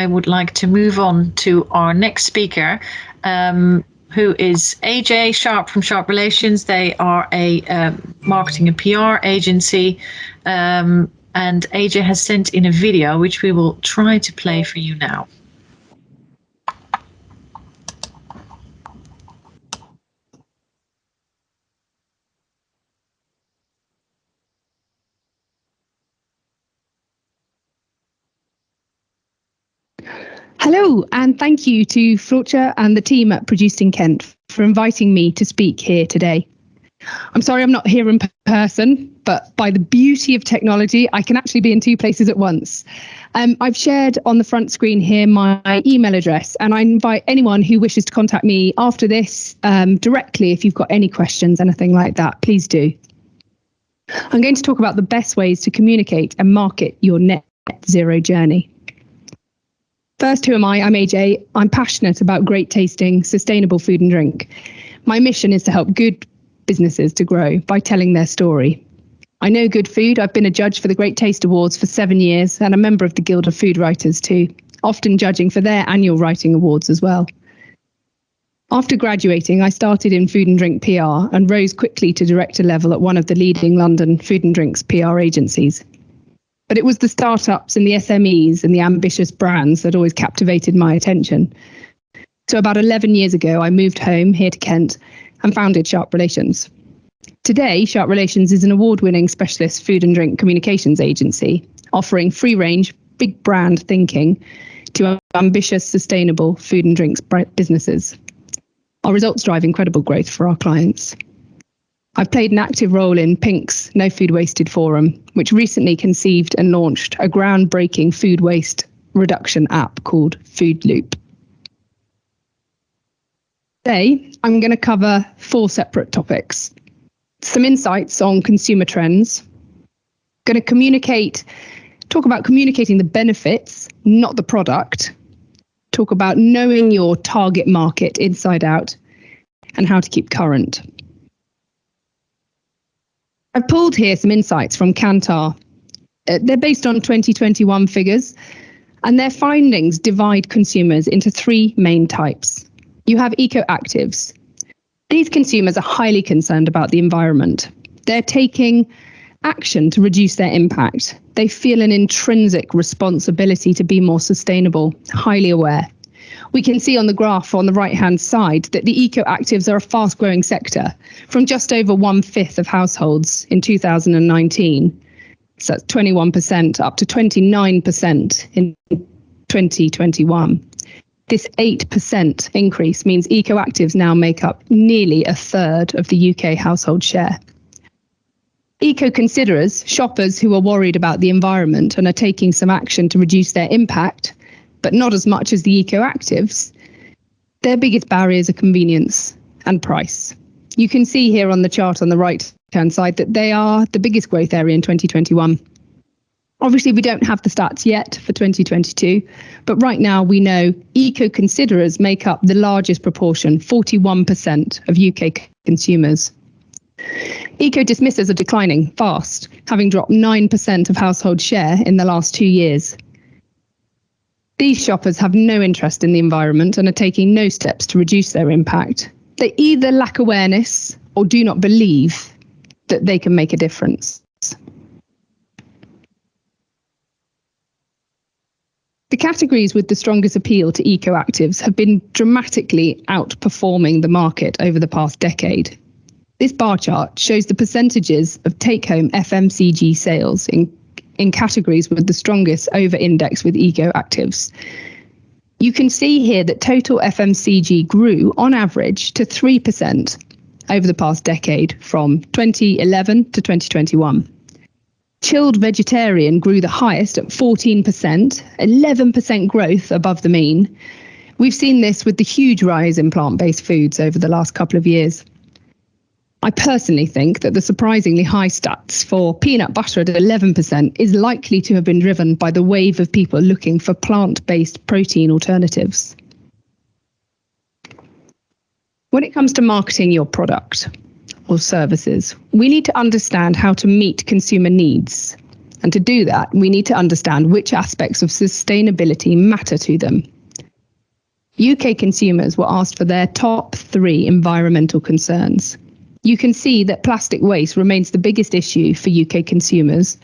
I would like to move on to our next speaker, who is AJ Sharp from Sharp Relations. They are a marketing and PR agency, and AJ has sent in a video which we will try to play for you now. Hello, and thank you to Floortje and the team at Producing Kent for inviting me to speak here today. I'm sorry I'm not here in person, but by the beauty of technology, I can actually be in two places at once. I've shared on the front screen here my email address, and I invite anyone who wishes to contact me after this directly if you've got any questions, anything like that, please do. I'm going to talk about the best ways to communicate and market your net zero journey. First, who am I? I'm AJ. I'm passionate about great tasting, sustainable food and drink. My mission is to help good businesses to grow by telling their story. I know good food. I've been a judge for the Great Taste Awards for 7 years and a member of the Guild of Food Writers too, often judging for their annual writing awards as well. After graduating, I started in food and drink PR and rose quickly to director level at one of the leading London food and drinks PR agencies. But it was the startups and the SMEs and the ambitious brands that always captivated my attention. So about 11 years ago, I moved home here to Kent and founded Sharp Relations. Today, Sharp Relations is an award-winning specialist food and drink communications agency, offering free-range, big brand thinking to ambitious, sustainable food and drinks businesses. Our results drive incredible growth for our clients. I've played an active role in Pink's No Food Wasted Forum, which recently conceived and launched a groundbreaking food waste reduction app called Food Loop. Today, I'm going to cover 4 separate topics. Some insights on consumer trends. Going to talk about communicating the benefits, not the product. Talk about knowing your target market inside out and how to keep current. I've pulled here some insights from Kantar. They're based on 2021 figures, and their findings divide consumers into 3 main types. You have eco-actives. These consumers are highly concerned about the environment. They're taking action to reduce their impact. They feel an intrinsic responsibility to be more sustainable, highly aware. We can see on the graph on the right-hand side that the eco-actives are a fast-growing sector, from just over 1/5 of households in 2019. So that's 21% up to 29% in 2021. This 8% increase means eco-actives now make up nearly 1/3 of the UK household share. Eco-considerers, shoppers who are worried about the environment and are taking some action to reduce their impact, but not as much as the eco-actives, their biggest barriers are convenience and price. You can see here on the chart on the right-hand side that they are the biggest growth area in 2021. Obviously, we don't have the stats yet for 2022, but right now we know eco-considerers make up the largest proportion, 41% of UK consumers. Eco-dismissers are declining fast, having dropped 9% of household share in the last 2 years. These shoppers have no interest in the environment and are taking no steps to reduce their impact. They either lack awareness or do not believe that they can make a difference. The categories with the strongest appeal to eco-actives have been dramatically outperforming the market over the past decade. This bar chart shows the percentages of take-home FMCG sales in categories with the strongest over-index with eco-actives. You can see here that total FMCG grew on average to 3% over the past decade from 2011 to 2021. Chilled vegetarian grew the highest at 14%, 11% growth above the mean. We've seen this with the huge rise in plant-based foods over the last couple of years. I personally think that the surprisingly high stats for peanut butter at 11% is likely to have been driven by the wave of people looking for plant-based protein alternatives. When it comes to marketing your product or services, we need to understand how to meet consumer needs. And to do that, we need to understand which aspects of sustainability matter to them. UK consumers were asked for their top 3 environmental concerns. You can see that plastic waste remains the biggest issue for UK consumers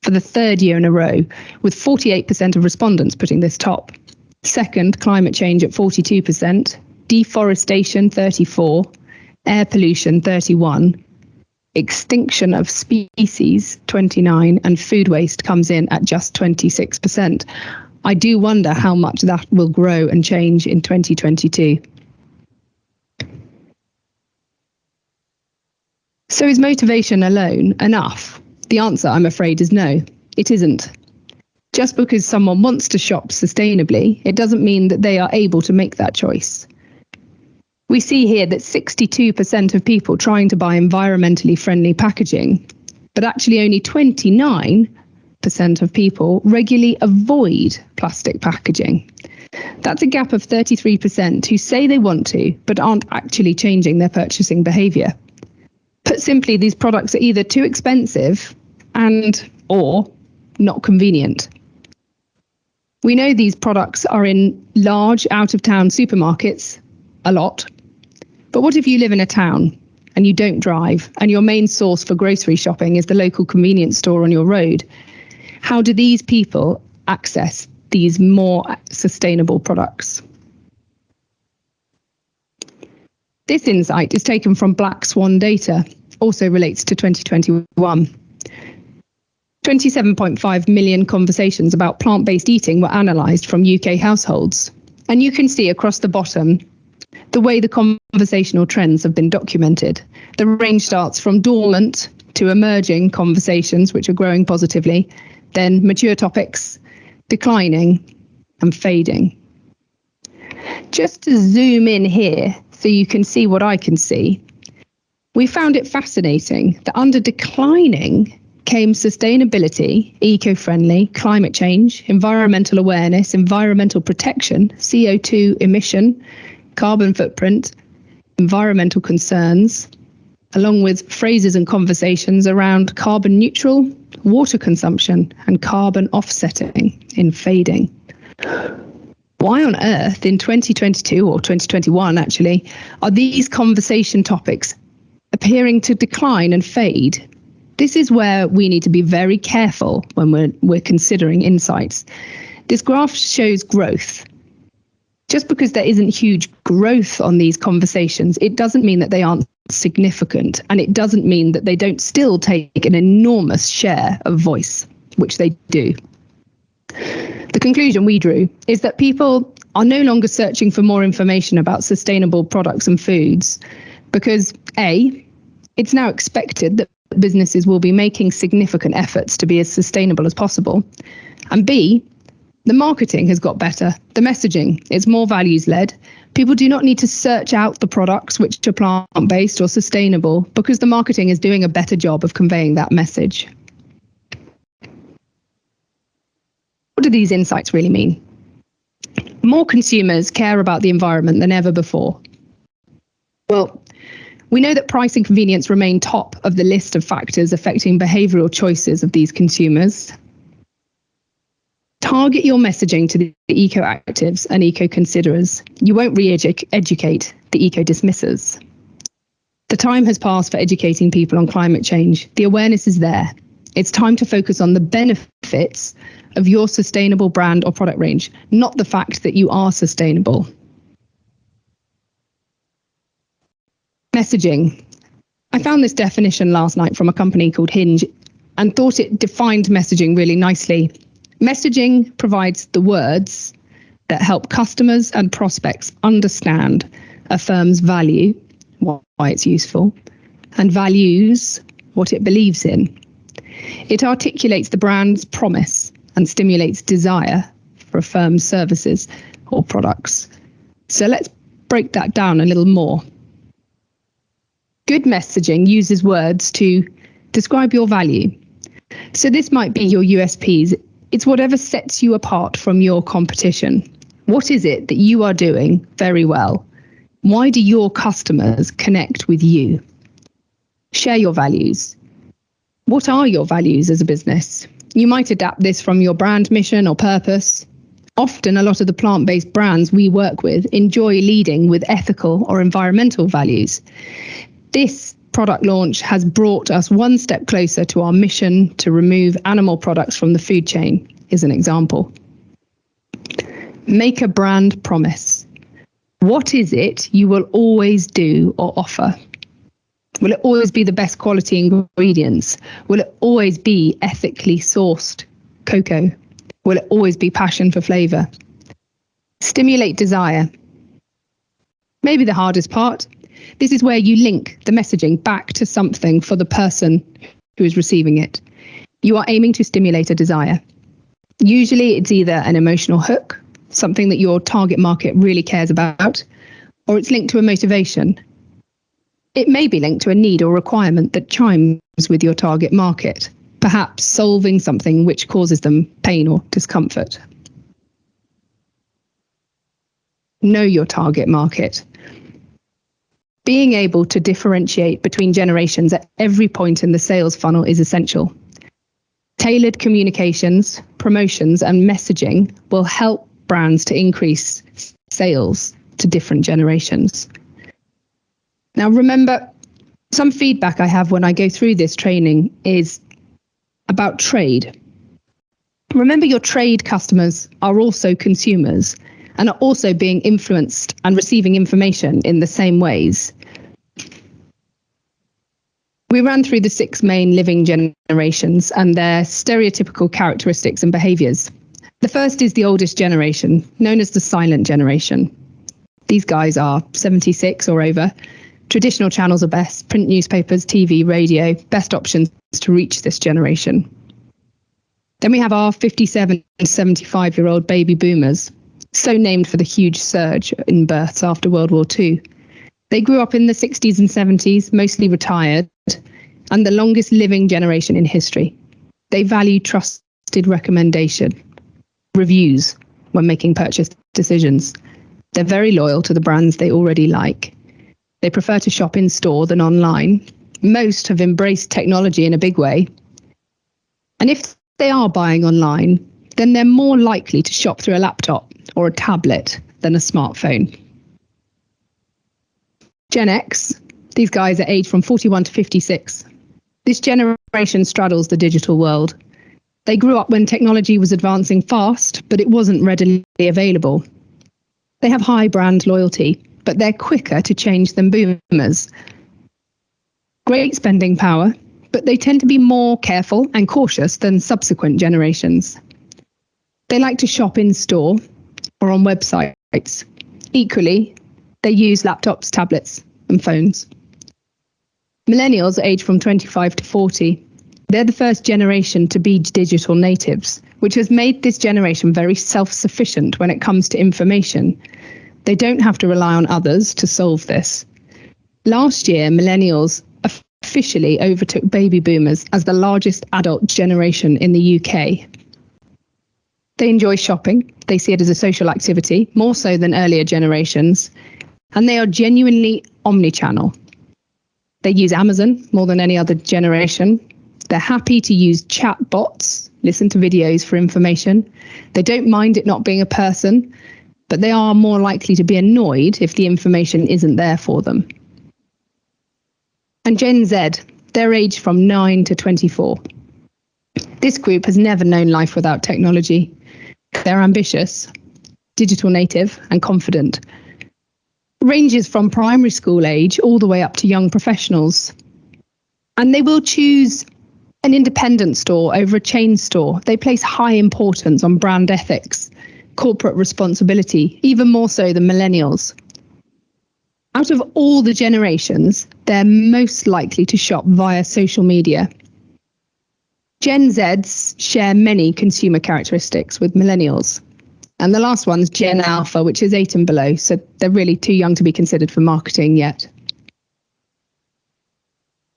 for the 3rd year in a row, with 48% of respondents putting this top. Second, climate change at 42%, deforestation 34%, air pollution 31%, extinction of species 29%, and food waste comes in at just 26%. I do wonder how much that will grow and change in 2022. So is motivation alone enough? The answer, I'm afraid, is no, it isn't. Just because someone wants to shop sustainably, it doesn't mean that they are able to make that choice. We see here that 62% of people trying to buy environmentally friendly packaging, but actually only 29% of people regularly avoid plastic packaging. That's a gap of 33% who say they want to, but aren't actually changing their purchasing behaviour. Put simply, these products are either too expensive or not convenient. We know these products are in large out-of-town supermarkets a lot. But what if you live in a town and you don't drive and your main source for grocery shopping is the local convenience store on your road? How do these people access these more sustainable products? This insight is taken from Black Swan data, also relates to 2021. 27.5 million conversations about plant-based eating were analysed from UK households. And you can see across the bottom the way the conversational trends have been documented. The range starts from dormant to emerging conversations, which are growing positively, then mature topics, declining, and fading. Just to zoom in here so you can see what I can see, we found it fascinating that under declining came sustainability, eco-friendly, climate change, environmental awareness, environmental protection, CO2 emission, carbon footprint, environmental concerns, along with phrases and conversations around carbon neutral, water consumption, and carbon offsetting in fading. Why on earth in 2022 or 2021 actually are these conversation topics appearing to decline and fade? This is where we need to be very careful when we're considering insights. This graph shows growth. Just because there isn't huge growth on these conversations, it doesn't mean that they aren't significant, and it doesn't mean that they don't still take an enormous share of voice, which they do. The conclusion we drew is that people are no longer searching for more information about sustainable products and foods because A, it's now expected that businesses will be making significant efforts to be as sustainable as possible, and B, the marketing has got better. The messaging is more values-led. People do not need to search out the products which are plant-based or sustainable because the marketing is doing a better job of conveying that message. What do these insights really mean? More consumers care about the environment than ever before. Well, we know that price and convenience remain top of the list of factors affecting behavioural choices of these consumers. Target your messaging to the eco-actives and eco-considerers. You won't re-educate the eco-dismissers. The time has passed for educating people on climate change. The awareness is there. It's time to focus on the benefits of your sustainable brand or product range, not the fact that you are sustainable. Messaging. I found this definition last night from a company called Hinge and thought it defined messaging really nicely. Messaging provides the words that help customers and prospects understand a firm's value, why it's useful, and values what it believes in. It articulates the brand's promise and stimulates desire for a firm's services or products. So let's break that down a little more. Good messaging uses words to describe your value. So this might be your USPs. It's whatever sets you apart from your competition. What is it that you are doing very well? Why do your customers connect with you? Share your values. What are your values as a business? You might adapt this from your brand mission or purpose. Often, a lot of the plant-based brands we work with enjoy leading with ethical or environmental values. This product launch has brought us one step closer to our mission to remove animal products from the food chain, is an example. Make a brand promise. What is it you will always do or offer? Will it always be the best quality ingredients? Will it always be ethically sourced cocoa? Will it always be passion for flavour? Stimulate desire. Maybe the hardest part. This is where you link the messaging back to something for the person who is receiving it. You are aiming to stimulate a desire. Usually it's either an emotional hook, something that your target market really cares about, or it's linked to a motivation. It may be linked to a need or requirement that chimes with your target market, perhaps solving something which causes them pain or discomfort. Know your target market. Being able to differentiate between generations at every point in the sales funnel is essential. Tailored communications, promotions, and messaging will help brands to increase sales to different generations. Now, remember, some feedback I have when I go through this training is about trade. Remember, your trade customers are also consumers and are also being influenced and receiving information in the same ways. We ran through the 6 main living generations and their stereotypical characteristics and behaviours. The first is the oldest generation, known as the silent generation. These guys are 76 or over. Traditional channels are best, print newspapers, TV, radio, best options to reach this generation. Then we have our 57 and 75-year-old baby boomers, so named for the huge surge in births after World War II. They grew up in the 60s and 70s, mostly retired, and the longest living generation in history. They value trusted recommendation, reviews when making purchase decisions. They're very loyal to the brands they already like. They prefer to shop in store than online. Most have embraced technology in a big way. And if they are buying online, then they're more likely to shop through a laptop or a tablet than a smartphone. Gen X, these guys are aged from 41 to 56. This generation straddles the digital world. They grew up when technology was advancing fast, but it wasn't readily available. They have high brand loyalty, but they're quicker to change than boomers. Great spending power, but they tend to be more careful and cautious than subsequent generations. They like to shop in store or on websites. Equally, they use laptops, tablets, and phones. Millennials age from 25 to 40. They're the first generation to be digital natives, which has made this generation very self-sufficient when it comes to information. They don't have to rely on others to solve this. Last year, millennials officially overtook baby boomers as the largest adult generation in the UK. They enjoy shopping. They see it as a social activity, more so than earlier generations, and they are genuinely omnichannel. They use Amazon more than any other generation. They're happy to use chat bots, listen to videos for information. They don't mind it not being a person, but they are more likely to be annoyed if the information isn't there for them. And Gen Z, they're aged from 9 to 24. This group has never known life without technology. They're ambitious, digital native, and confident. Ranges from primary school age all the way up to young professionals. And they will choose an independent store over a chain store. They place high importance on brand ethics, corporate responsibility, even more so than millennials. Out of all the generations, they're most likely to shop via social media. Gen Zs share many consumer characteristics with millennials. And the last one's Gen Alpha, which is 8 and below, so they're really too young to be considered for marketing yet.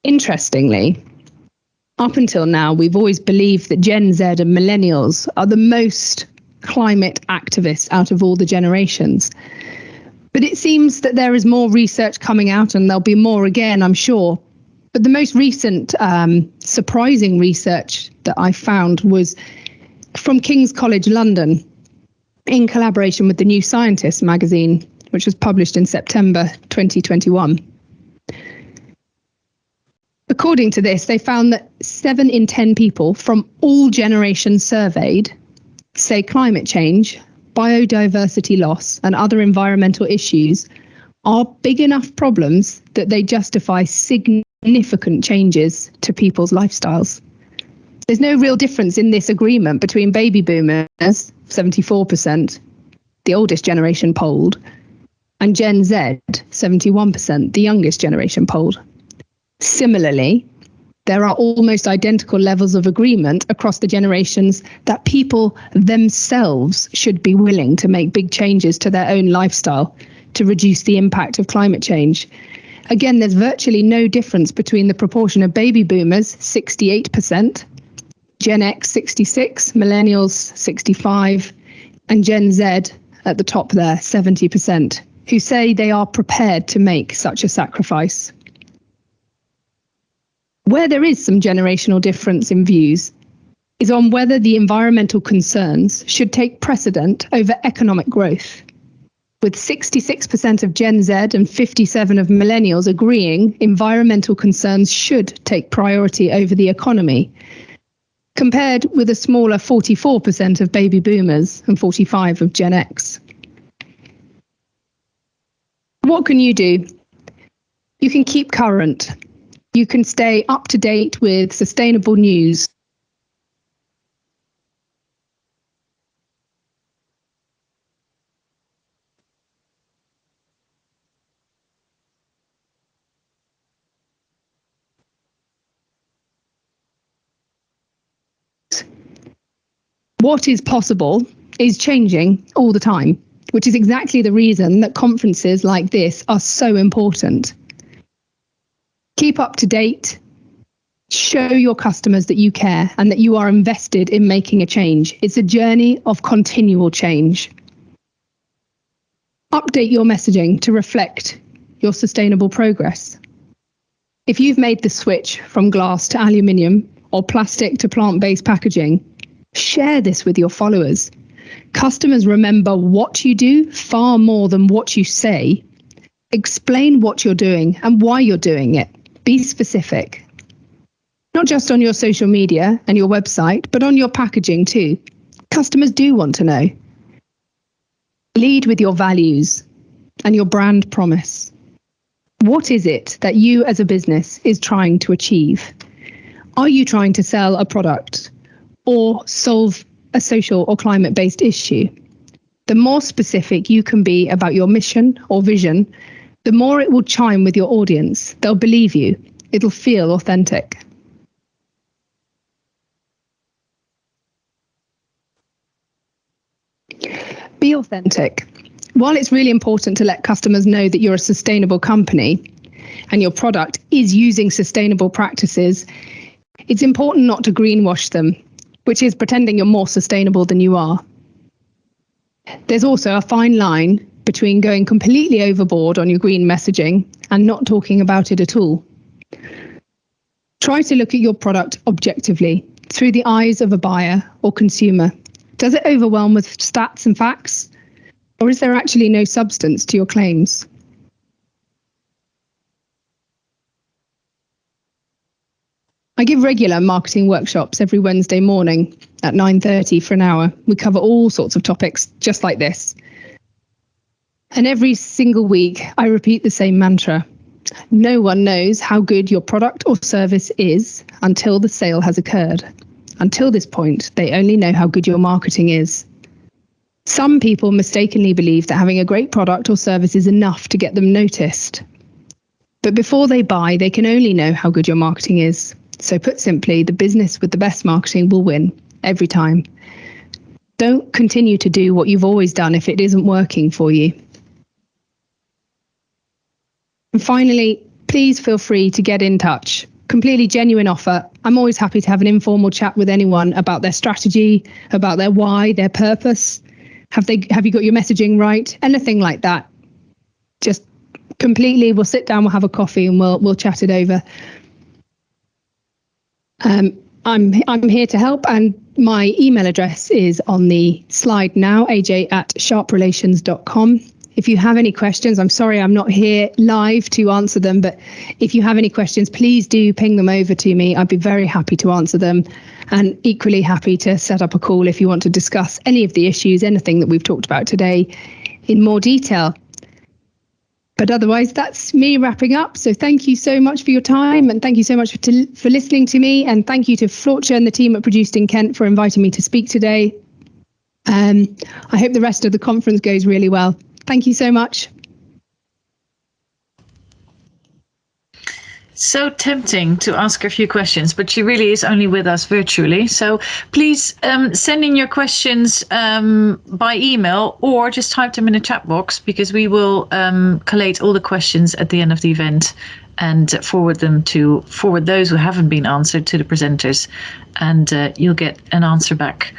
Interestingly, up until now, we've always believed that Gen Z and millennials are the most climate activists out of all the generations. But it seems that there is more research coming out, and there'll be more again, I'm sure, But the most recent surprising research that I found was from King's College London in collaboration with the New Scientist magazine, which was published in September 2021. According to this, they found that 7 in 10 people from all generations surveyed say climate change, biodiversity loss, and other environmental issues are big enough problems that they justify significant changes to people's lifestyles. There's no real difference in this agreement between baby boomers, 74%, the oldest generation polled, and Gen Z, 71%, the youngest generation polled. Similarly, there are almost identical levels of agreement across the generations that people themselves should be willing to make big changes to their own lifestyle to reduce the impact of climate change. Again, there's virtually no difference between the proportion of baby boomers, 68%, Gen X 66, millennials 65, and Gen Z at the top there, 70%, who say they are prepared to make such a sacrifice. Where there is some generational difference in views is on whether the environmental concerns should take precedent over economic growth, with 66% of Gen Z and 57% of millennials agreeing environmental concerns should take priority over the economy, compared with a smaller 44% of baby boomers and 45% of Gen X. What can you do? You can keep current. You can stay up to date with sustainable news. What is possible is changing all the time, which is exactly the reason that conferences like this are so important. Keep up to date, show your customers that you care and that you are invested in making a change. It's a journey of continual change. Update your messaging to reflect your sustainable progress. If you've made the switch from glass to aluminium or plastic to plant-based packaging, share this with your followers. Customers remember what you do far more than what you say. Explain what you're doing and why you're doing it. Be specific. Not just on your social media and your website, but on your packaging too. Customers do want to know. Lead with your values and your brand promise. What is it that you as a business is trying to achieve? Are you trying to sell a product or solve a social or climate-based issue? The more specific you can be about your mission or vision, the more it will chime with your audience. They'll believe you. It'll feel authentic. Be authentic. While it's really important to let customers know that you're a sustainable company and your product is using sustainable practices, it's important not to greenwash them, which is pretending you're more sustainable than you are. There's also a fine line between going completely overboard on your green messaging and not talking about it at all. Try to look at your product objectively through the eyes of a buyer or consumer. Does it overwhelm with stats and facts? Or is there actually no substance to your claims? I give regular marketing workshops every Wednesday morning at 9:30 for an hour. We cover all sorts of topics just like this. And every single week, I repeat the same mantra. No one knows how good your product or service is until the sale has occurred. Until this point, they only know how good your marketing is. Some people mistakenly believe that having a great product or service is enough to get them noticed. But before they buy, they can only know how good your marketing is. So put simply, the business with the best marketing will win every time. Don't continue to do what you've always done if it isn't working for you. And finally, please feel free to get in touch. Completely genuine offer. I'm always happy to have an informal chat with anyone about their strategy, about their why, their purpose. Have you got your messaging right? Anything like that. Just completely, we'll sit down, we'll have a coffee and we'll chat it over. I'm here to help, and my email address is on the slide now, aj@sharprelations.com. If you have any questions, I'm sorry I'm not here live to answer them, but if you have any questions, please do ping them over to me. I'd be very happy to answer them, and equally happy to set up a call if you want to discuss any of the issues, anything that we've talked about today in more detail. But otherwise, that's me wrapping up. So thank you so much for your time, and thank you so much for listening to me, and thank you to Floortje and the team at Produced in Kent for inviting me to speak today. I hope the rest of the conference goes really well. Thank you so much. So tempting to ask her a few questions, but she really is only with us virtually. So please send in your questions by email, or just type them in the chat box, because we will collate all the questions at the end of the event and forward those who haven't been answered to the presenters, and you'll get an answer back.